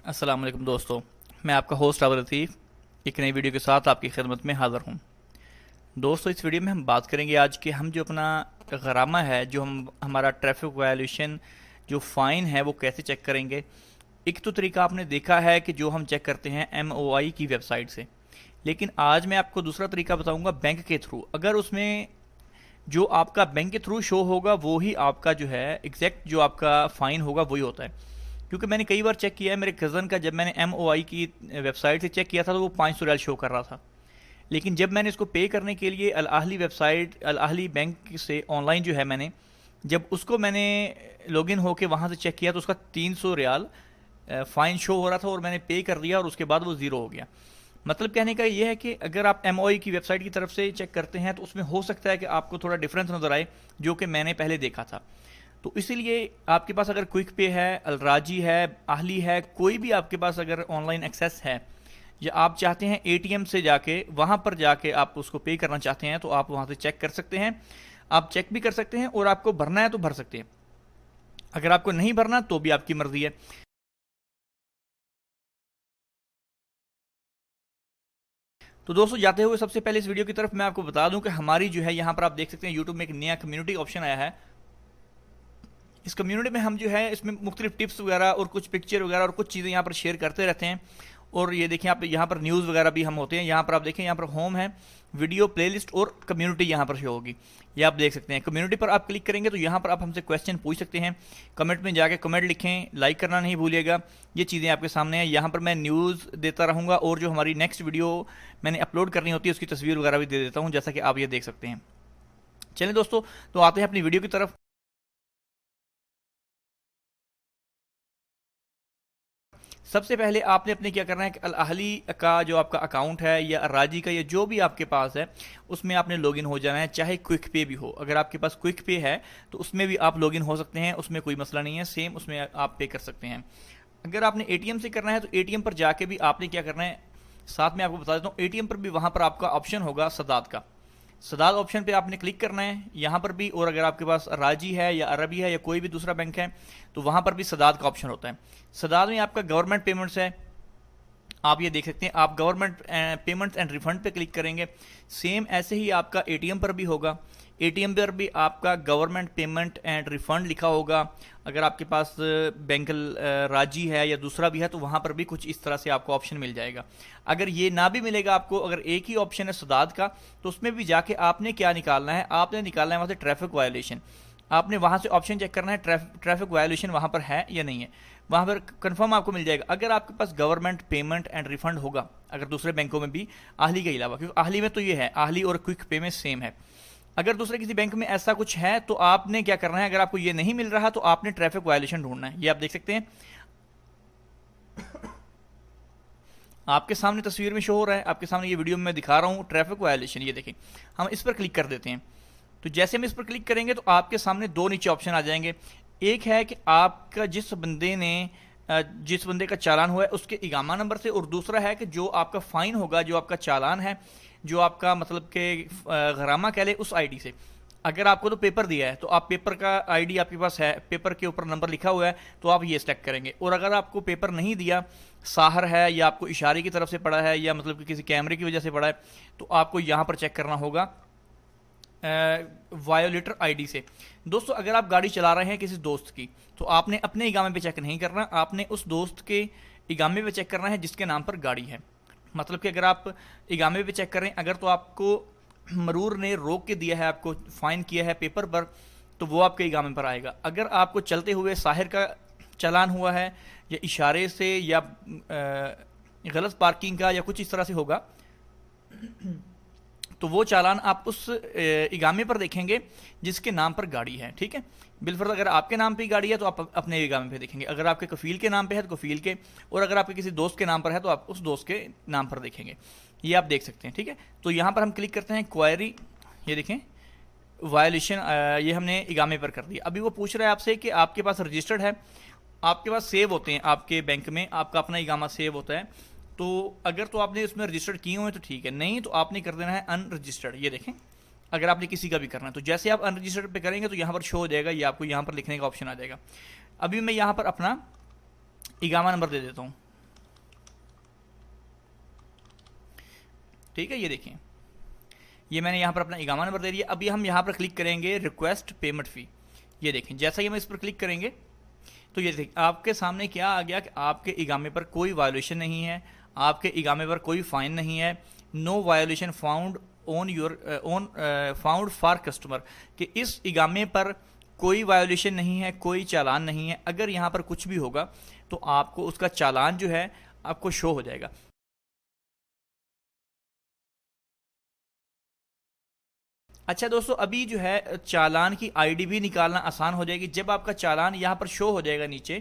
अस्सलाम वालेकुम दोस्तों, मैं आपका होस्ट अब्दुल लतीफ़ एक नई वीडियो के साथ आपकी खिदमत में हाज़िर हूँ। दोस्तों, इस वीडियो में हम बात करेंगे आज कि हम जो अपना गरामा है, जो हमारा ट्रैफिक वायलेशन जो फ़ाइन है, वो कैसे चेक करेंगे। एक तो तरीका आपने देखा है कि जो हम चेक करते हैं MOI की वेबसाइट से, लेकिन आज मैं आपको दूसरा तरीका बताऊंगा बैंक के थ्रू। अगर उसमें जो आपका बैंक के थ्रू शो होगा वो ही आपका जो है एग्जैक्ट जो आपका फ़ाइन होगा वही होता है। क्योंकि मैंने कई बार चेक किया है, मेरे कज़न का जब मैंने MOI की वेबसाइट से चेक किया था तो वो 500 रियाल शो कर रहा था, लेकिन जब मैंने इसको पे करने के लिए अल आहली वेबसाइट अल आहली बैंक से ऑनलाइन जो है मैंने लॉगिन होके वहाँ से चेक किया तो उसका 300 रियाल फ़ाइन शो हो रहा था और मैंने पे कर दिया और उसके बाद वो ज़ीरो हो गया। मतलब कहने का ये है कि अगर आप MOI की वेबसाइट की तरफ से चेक करते हैं तो उसमें हो सकता है कि आपको थोड़ा डिफरेंस नज़र आए, जो कि मैंने पहले देखा था। तो इसीलिए आपके पास अगर क्विक पे है, अलराजी है, आहली है, कोई भी आपके पास अगर ऑनलाइन एक्सेस है या आप चाहते हैं ATM से जाके वहाँ पर जाके आप उसको पे करना चाहते हैं तो आप वहाँ से चेक कर सकते हैं। आप चेक भी कर सकते हैं और आपको भरना है तो भर सकते हैं, अगर आपको नहीं भरना तो भी आपकी मर्जी है। तो दोस्तों, जाते हुए सबसे पहले इस वीडियो की तरफ मैं आपको बता दूं कि हमारी जो है यहाँ पर आप देख सकते हैं यूट्यूब में एक नया कम्युनिटी ऑप्शन आया है। इस कम्युनिटी में हम जो है इसमें मुख्तलिफ टिप्स वगैरह और कुछ पिक्चर वगैरह और कुछ चीज़ें यहाँ पर शेयर करते रहते हैं। और ये देखिए आप यहाँ पर न्यूज़ वगैरह भी हम होते हैं। यहाँ पर आप देखें, यहाँ पर होम है, वीडियो प्लेलिस्ट और कम्युनिटी यहाँ पर शो होगी, ये आप देख सकते हैं। कम्युनिटी पर आप क्लिक करेंगे तो यहाँ पर आप हमसे क्वेश्चन पूछ सकते हैं। कमेंट में जाके कमेंट लिखें, लाइक करना नहीं भूलिएगा। ये चीज़ें आपके सामने हैं। यहाँ पर मैं न्यूज़ देता रहूँगा और जो हमारी नेक्स्ट वीडियो मैंने अपलोड करनी होती है उसकी तस्वीर वगैरह भी दे देता हूँ, जैसा कि आप ये देख सकते हैं। चलें दोस्तों, तो आते हैं अपनी वीडियो की तरफ। सबसे पहले आपने अपने क्या करना है कि अल अहली का जो आपका अकाउंट है या राजी का या जो भी आपके पास है उसमें आपने लॉगिन हो जाना है, चाहे क्विक पे भी हो। अगर आपके पास क्विक पे है तो उसमें भी आप लॉगिन हो सकते हैं, उसमें कोई मसला नहीं है, सेम उसमें आप पे कर सकते हैं। अगर आपने ATM से करना है तो ATM पर जाके भी आपने क्या करना है, साथ में आपको बता देता हूँ, ATM पर भी वहाँ पर आपका ऑप्शन होगा सदाद का। सदाद ऑप्शन पे आपने क्लिक करना है यहाँ पर भी। और अगर आपके पास राजी है या अरबी है या कोई भी दूसरा बैंक है तो वहाँ पर भी सदाद का ऑप्शन होता है। सदाद में आपका गवर्नमेंट पेमेंट्स है, आप ये देख सकते हैं। आप गवर्नमेंट पेमेंट्स एंड रिफंड पे क्लिक करेंगे, सेम ऐसे ही आपका ATM पर भी होगा। ATM पर भी आपका गवर्नमेंट पेमेंट एंड रिफंड लिखा होगा। अगर आपके पास बैंक राजी है या दूसरा भी है तो वहाँ पर भी कुछ इस तरह से आपको ऑप्शन मिल जाएगा। अगर ये ना भी मिलेगा आपको, अगर एक ही ऑप्शन है सदाद का, तो उसमें भी जाके आपने क्या निकालना है, आपने निकालना है वहाँ से ट्रैफिक वायलेशन। आपने वहाँ से ऑप्शन चेक करना है ट्रैफिक वायलेशन वहाँ पर है या नहीं है, वहाँ पर कंफर्म आपको मिल जाएगा। अगर आपके पास गवर्नमेंट पेमेंट एंड रिफंड होगा, अगर दूसरे बैंकों में भी आहली के अलावा, क्योंकि आहली में तो ये है, आहली और क्विक पे में सेम है। अगर दूसरे किसी बैंक में ऐसा कुछ है तो आपने क्या करना है, अगर आपको ये नहीं मिल रहा तो आपने ट्रैफिक वायलेशन ढूंढना है। ये आप देख सकते हैं, आपके सामने तस्वीर में शो हो रहा है, आपके सामने ये वीडियो में मैं दिखा रहा हूँ ट्रैफिक वायलेशन। ये देखें, हम इस पर क्लिक कर देते हैं। तो जैसे हम इस पर क्लिक करेंगे तो आपके सामने दो नीचे ऑप्शन आ जाएंगे। एक है कि आपका जिस बंदे का चालान हुआ है उसके इकामा नंबर से, और दूसरा है कि जो आपका फाइन होगा, जो आपका चालान है, जो आपका मतलब के गरामा कह ले, उस आईडी से। अगर आपको तो पेपर दिया है तो आप पेपर का आईडी आपके पास है, पेपर के ऊपर नंबर लिखा हुआ है तो आप ये सेलेक्ट करेंगे। और अगर आपको पेपर नहीं दिया, साहर है या आपको इशारे की तरफ से पड़ा है या मतलब कि किसी कैमरे की वजह से पड़ा है, तो आपको यहाँ पर चेक करना होगा वायोलेटर आईडी से। दोस्तों, अगर आप गाड़ी चला रहे हैं किसी दोस्त की तो आपने अपने इकामे पे चेक नहीं करना, आपने उस दोस्त के इकामे पे चेक करना है जिसके नाम पर गाड़ी है। मतलब कि अगर आप इकामे पे चेक करें, अगर तो आपको मरूर ने रोक के दिया है, आपको फाइन किया है पेपर पर, तो वो आपके इकामे पर आएगा। अगर आपको चलते हुए साहिर का चालान हुआ है या इशारे से या गलत पार्किंग का या कुछ इस तरह से होगा, तो वो चालान आप उस इगामे पर देखेंगे जिसके नाम पर गाड़ी है। ठीक है, बिलफर्ज अगर आपके नाम पे गाड़ी है तो आप अपने इगामे पे देखेंगे, अगर आपके कफील के नाम पे है तो कफील के, और अगर आपके किसी दोस्त के नाम पर है तो आप उस दोस्त के नाम पर देखेंगे। ये आप देख सकते हैं। ठीक है, तो यहाँ पर हम क्लिक करते हैं क्वायरी, ये देखें वायलेशन, ये हमने इगामे पर कर दिया। अभी वो पूछ रहा है आपसे कि आपके पास रजिस्टर्ड है, आपके पास सेव होते हैं, आपके बैंक में आपका अपना इगामा सेव होता है। तो अगर तो आपने उसमें रजिस्टर्ड किए हुए हैं तो ठीक है, नहीं तो आपने कर देना है अनरजिस्टर्ड। ये देखें, अगर आपने किसी का भी करना है तो जैसे आप अनरजिस्टर्ड पे करेंगे तो यहाँ पर शो हो जाएगा, ये आपको यहाँ पर लिखने का ऑप्शन आ जाएगा। अभी मैं यहाँ पर अपना इगामा नंबर दे देता हूँ, ठीक है, ये देखें, ये मैंने यहाँ पर अपना इकामा नंबर दे दिया। अभी हम यहाँ पर क्लिक करेंगे रिक्वेस्ट पेमेंट फ़ी। ये देखें, जैसा ही हम इस पर क्लिक करेंगे तो ये देखिए आपके सामने क्या आ गया कि आपके इकामे पर कोई वायोलेशन नहीं है, आपके इकामे पर कोई फ़ाइन नहीं है। No violation found on your found for customer, कि इस इकामे पर कोई वायोलेशन नहीं है, कोई चालान नहीं है। अगर यहाँ पर कुछ भी होगा तो आपको उसका चालान जो है आपको शो हो जाएगा। अच्छा दोस्तों, अभी जो है चालान की आईडी भी निकालना आसान हो जाएगी। जब आपका चालान यहाँ पर शो हो जाएगा नीचे,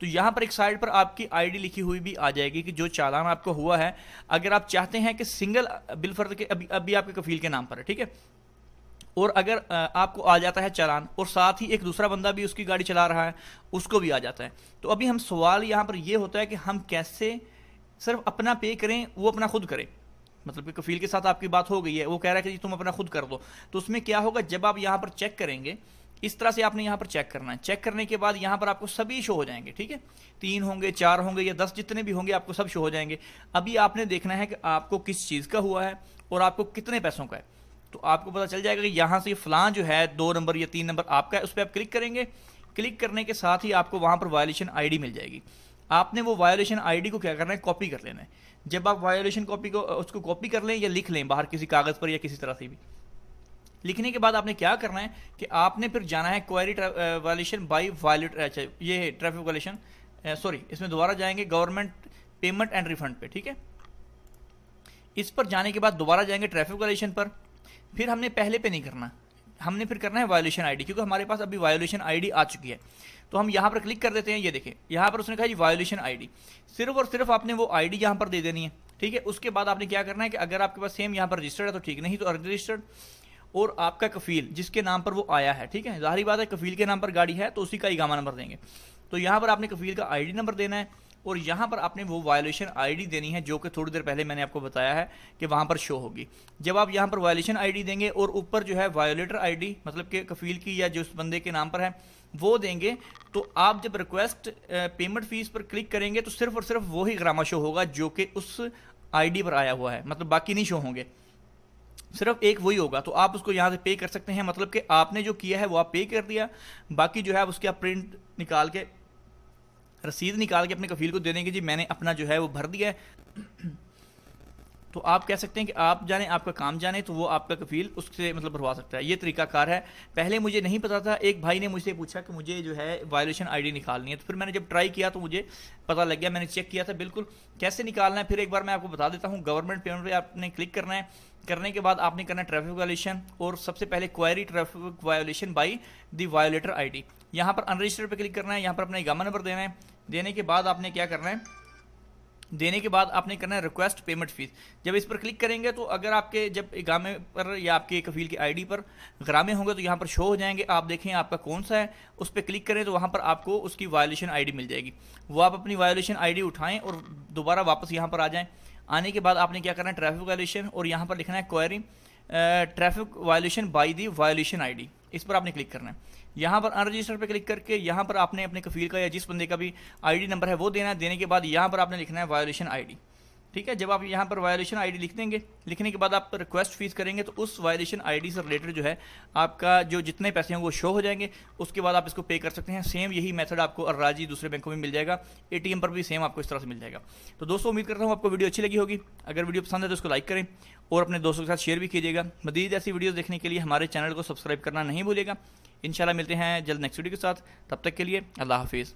तो यहाँ पर एक साइड पर आपकी आईडी लिखी हुई भी आ जाएगी कि जो चालान आपको हुआ है। अगर आप चाहते हैं कि सिंगल बिल फर्द के अभी आपके कफील के नाम पर है, ठीक है, और अगर आपको आ जाता है चालान और साथ ही एक दूसरा बंदा भी उसकी गाड़ी चला रहा है, उसको भी आ जाता है, तो अभी हम सवाल यहाँ पर ये होता है कि हम कैसे सिर्फ अपना पे करें, वो अपना खुद करें। मतलब कि कफील के साथ आपकी बात हो गई है, वो कह रहा है कि जी तुम अपना खुद कर दो, तो उसमें क्या होगा, जब आप यहाँ पर चेक करेंगे, इस तरह से आपने यहाँ पर चेक करना है। चेक करने के बाद यहाँ पर आपको सभी शो हो जाएंगे, ठीक है, 3 होंगे, 4 होंगे या 10 जितने भी होंगे आपको सब शो हो जाएंगे। अभी आपने देखना है कि आपको किस चीज़ का हुआ है और आपको कितने पैसों का है। तो आपको पता चल जाएगा कि यहाँ से फलां जो है 2 नंबर या 3 नंबर आपका है, उस पर आप क्लिक करेंगे। क्लिक करने के साथ ही आपको वहाँ पर वायोलेशन आईडी मिल जाएगी। आपने वो वायोलेशन आईडी को क्या करना है, कॉपी कर लेना है। जब आप वायोलेशन कॉपी को उसको कॉपी कर लें या लिख लें बाहर किसी कागज़ पर या किसी तरह से भी, लिखने के बाद आपने क्या करना है कि आपने फिर जाना है क्वेरी वायोलेशन बाई वायलेट, अच्छा ये ट्रैफिक वायोलेशन, सॉरी इसमें दोबारा जाएंगे गवर्नमेंट पेमेंट एंड रिफंड पे, ठीक है। इस पर जाने के बाद दोबारा जाएंगे ट्रैफिक वायोलेशन पर। फिर हमने पहले पे नहीं करना, हमने फिर करना है वायोलेशन आईडी, क्योंकि हमारे पास अभी वायोलेशन आईडी आ चुकी है। तो हम यहाँ पर क्लिक कर देते हैं। ये देखें, यहाँ पर उसने कहा जी वायोलेशन आईडी, सिर्फ और सिर्फ आपने वो आईडी यहाँ पर दे देनी है, ठीक है। उसके बाद आपने क्या करना है कि अगर आपके पास सेम यहाँ पर रजिस्टर्ड है तो ठीक, नहीं तो अनरजिस्टर्ड, और आपका कफील जिसके नाम पर वो आया है, ठीक है, जाहिर बात है कफील के नाम पर गाड़ी है तो उसी का इकामा नंबर देंगे। तो यहाँ पर आपने कफील का आईडी नंबर देना है और यहाँ पर आपने वो वायोलेशन आईडी देनी है जो कि थोड़ी देर पहले मैंने आपको बताया है कि वहाँ पर शो होगी। जब आप यहाँ पर वायोलेशन आईडी देंगे और ऊपर जो है वायोलेटर आईडी, मतलब कि कफील की या जो उस बंदे के नाम पर है, वो देंगे, तो आप जब रिक्वेस्ट पेमेंट फीस पर क्लिक करेंगे तो सिर्फ और सिर्फ वो ही ग्रामा शो होगा जो कि उस आईडी पर आया हुआ है, मतलब बाकी नहीं शो होंगे, सिर्फ एक वही होगा। तो आप उसको यहाँ से पे कर सकते हैं, मतलब कि आपने जो किया है वो आप पे कर दिया, बाकी जो है उसके आप प्रिंट निकाल के, रसीद निकाल के अपने कफील को दे देंगे जी मैंने अपना जो है वो भर दिया है। तो आप कह सकते हैं कि आप जाने, आपका काम जाने, तो वो आपका कफील उससे मतलब भरवा सकता है। ये तरीकाकार है। पहले मुझे नहीं पता था, एक भाई ने मुझसे पूछा कि मुझे जो है वायोलेशन आईडी निकालनी है, तो फिर मैंने जब ट्राई किया तो मुझे पता लग गया, मैंने चेक किया था बिल्कुल कैसे निकालना है। फिर एक बार मैं आपको बता देता हूँ। गवर्नमेंट पेमेंट पे आपने क्लिक करना है, करने के बाद आपने करना है ट्रैफिक वायोलेशन, और सबसे पहले query traffic violation by the violator ID. यहाँ पर अनरजिस्टर्ड पे क्लिक करना है, यहाँ पर अपना इकामा नंबर देना है। देने के बाद आपने क्या करना है, देने के बाद आपने करना है रिक्वेस्ट पेमेंट फीस। जब इस पर क्लिक करेंगे तो अगर आपके जब इकामे पर या आपके कफील की आईडी पर ग्रामे होंगे तो यहाँ पर शो हो जाएंगे। आप देखें आपका कौन सा है, उस पर क्लिक करें तो वहाँ पर आपको उसकी वायोलेशन आईडी मिल जाएगी। वो आप अपनी वायोलेशन आईडी उठाएं और दोबारा वापस यहाँ पर आ जाएं। आने के बाद आपने क्या करना है, ट्रैफिक वायोलेशन, और यहाँ पर लिखना है query traffic violation by the violation ID. इस पर आपने क्लिक करना है। यहाँ पर अनरजिस्टर पे क्लिक करके यहाँ पर आपने अपने कफील का या जिस बंदे का भी आईडी नंबर है वो देना है। देने के बाद यहाँ पर आपने लिखना है वायोलेशन आईडी, ठीक है। जब आप यहाँ पर वायोलेशन आईडी लिख देंगे, लिखने के बाद आप रिक्वेस्ट फीस करेंगे तो उस वायोलेशन आईडी से रिलेटेड जो है आपका जो जितने पैसे हैं वो शो हो जाएंगे। उसके बाद आप इसको पे कर सकते हैं। सेम यही मेथड आपको अर्राजी दूसरे बैंकों में मिल जाएगा, एटीएम पर भी सेम आपको इस तरह से मिल जाएगा। तो दोस्तों उम्मीद करता हूँ आपको वीडियो अच्छी लगी होगी। अगर वीडियो पसंद है तो उसको लाइक करें और अपने दोस्तों के साथ शेयर भी कीजिएगा। मज़ीद ऐसी वीडियो देखने के लिए हमारे चैनल को सब्सक्राइब करना नहीं भूलिएगा। इंशाल्लाह मिलते हैं जल्द नेक्स्ट वीडियो के साथ। तब तक के लिए अल्लाह हाफिज़।